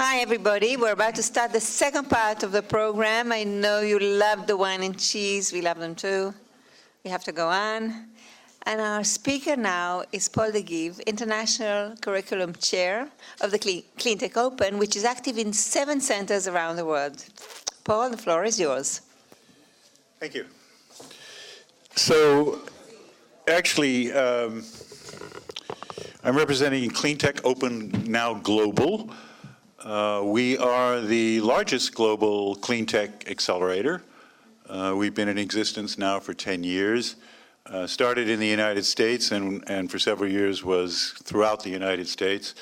Hi, everybody. We're about to start the second part of the program. I know you love the wine and cheese. We love them too. We have to go on. And our speaker now is Paul deGive, International Curriculum Chair of the Cleantech Open, which is active in 7 centers around the world. Paul, the floor is yours. Thank you. So, actually, I'm representing Cleantech Open now global. We are the largest global cleantech accelerator. We've been in existence now for 10 years. Started in the United States and for several years was throughout the United States.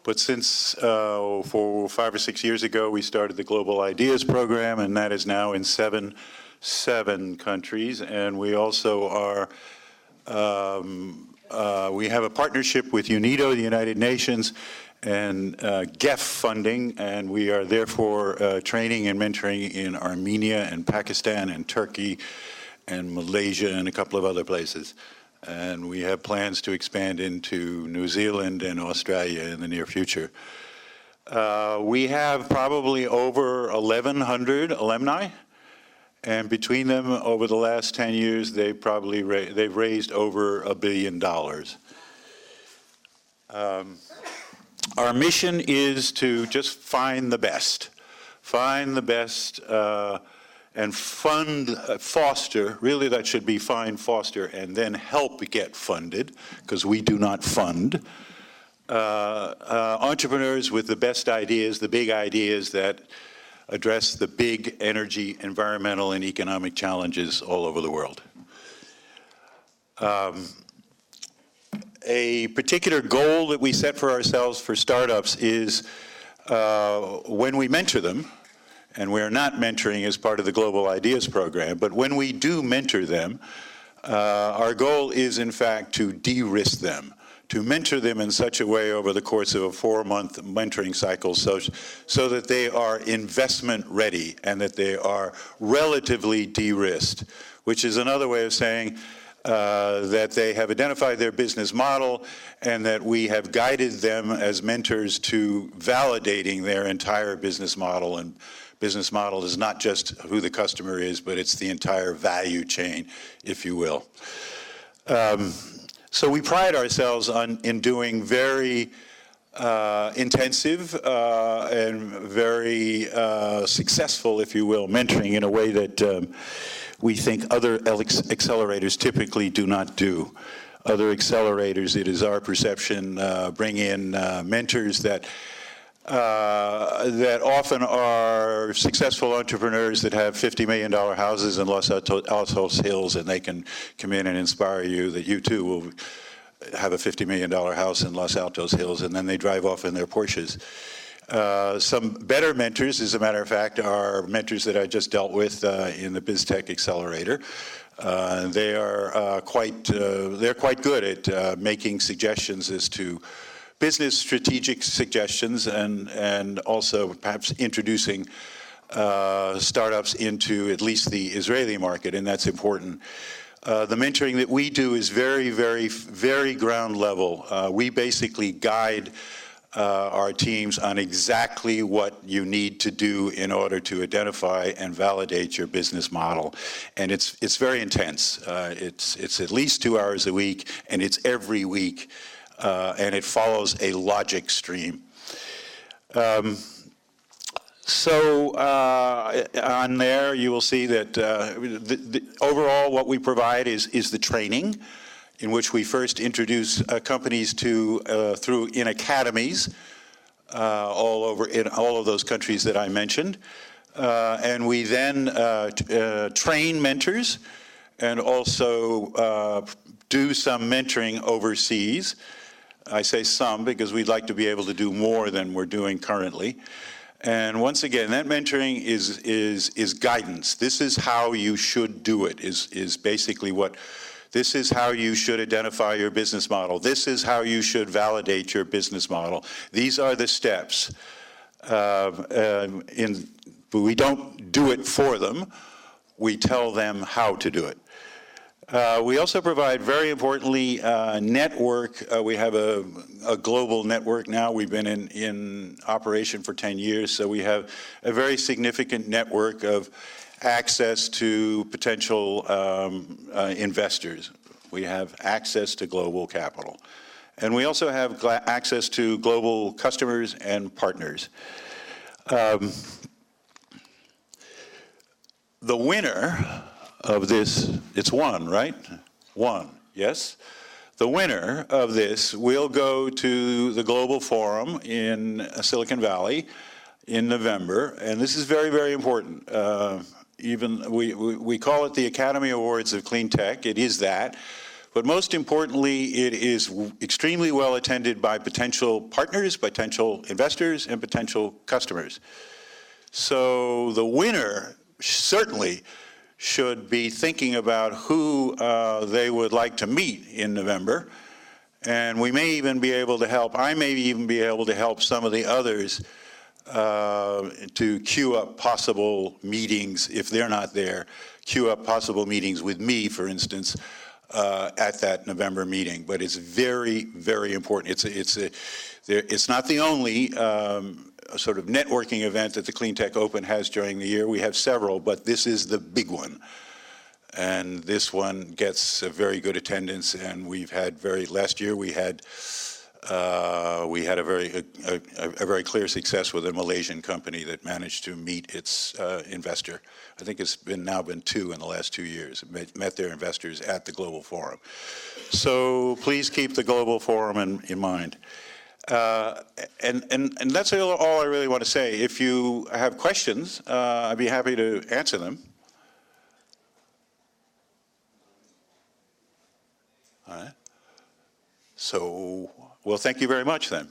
But since for 5 or 6 years ago, we started the Global Ideas Program, and that is now in seven countries. And we also are, we have a partnership with UNIDO, the United Nations, and GEF funding, and we are therefore training and mentoring in Armenia and Pakistan and Turkey and Malaysia and a couple of other places. And we have plans to expand into New Zealand and Australia in the near future. We have probably over 1,100 alumni, and between them, over the last 10 years, they've raised over $1 billion. Our mission is to just find the best and fund, foster, really that should be find, foster, and then help get funded, because we do not fund, entrepreneurs with the best ideas, the big ideas that address the big energy, environmental, and economic challenges all over the world. A particular goal that we set for ourselves for startups is when we mentor them, and we're not mentoring as part of the Global Ideas Program, but when we do mentor them, our goal is in fact to de-risk them, to mentor them in such a way over the course of a 4-month mentoring cycle so that they are investment ready and that they are relatively de-risked, which is another way of saying that they have identified their business model and that we have guided them as mentors to validating their entire business model. And business model is not just who the customer is, but it's the entire value chain, if you will. So we pride ourselves in doing very intensive and very successful, if you will, mentoring in a way that we think other accelerators typically do not do. Other accelerators, it is our perception, bring in mentors that often are successful entrepreneurs that have $50 million houses in Los Altos Hills, and they can come in and inspire you that you too will have a $50 million house in Los Altos Hills, and then they drive off in their Porsches. Some better mentors, as a matter of fact, are mentors that I just dealt with in the BizTech Accelerator. They are they're quite good at making suggestions as to business strategic suggestions and also perhaps introducing startups into at least the Israeli market, and that's important. The mentoring that we do is very, very, very ground level. We basically guide our teams on exactly what you need to do in order to identify and validate your business model. And it's very intense. It's at least 2 hours a week, and it's every week, and it follows a logic stream. So on there, you will see that overall what we provide is the training, in which we first introduce companies to in academies all over in all of those countries that I mentioned, and we then train mentors and also do some mentoring overseas. I say some because we'd like to be able to do more than we're doing currently. And once again, that mentoring is guidance. This is how you should do it. Is basically what. This is how you should identify your business model. This is how you should validate your business model. These are the steps. But we don't do it for them. We tell them how to do it. We also provide, very importantly, network. We have a global network now. We've been in operation for 10 years, so we have a very significant network of access to potential investors. We have access to global capital. And we also have access to global customers and partners. The winner of this, it's one, right? One, yes? The winner of this will go to the Global Forum in Silicon Valley in November, and this is very, very important. Even we call it the Academy Awards of Cleantech. It is that. But most importantly, it is extremely well attended by potential partners, potential investors, and potential customers. So the winner certainly should be thinking about who they would like to meet in November. And we may even be able to help, I may even be able to help some of the others to queue up possible meetings, if they're not there, queue up possible meetings with me, for instance, at that November meeting. But it's very, very important. It's not the only sort of networking event that the Cleantech Open has during the year. We have several, but this is the big one. And this one gets a very good attendance, and we've had last year we had a very clear success with a Malaysian company that managed to meet its investor. I think it's now been two in the last 2 years, met their investors at the Global Forum. So please keep the Global Forum in mind. And that's all I really want to say. If you have questions, I'd be happy to answer them. All right. So, well, thank you very much then.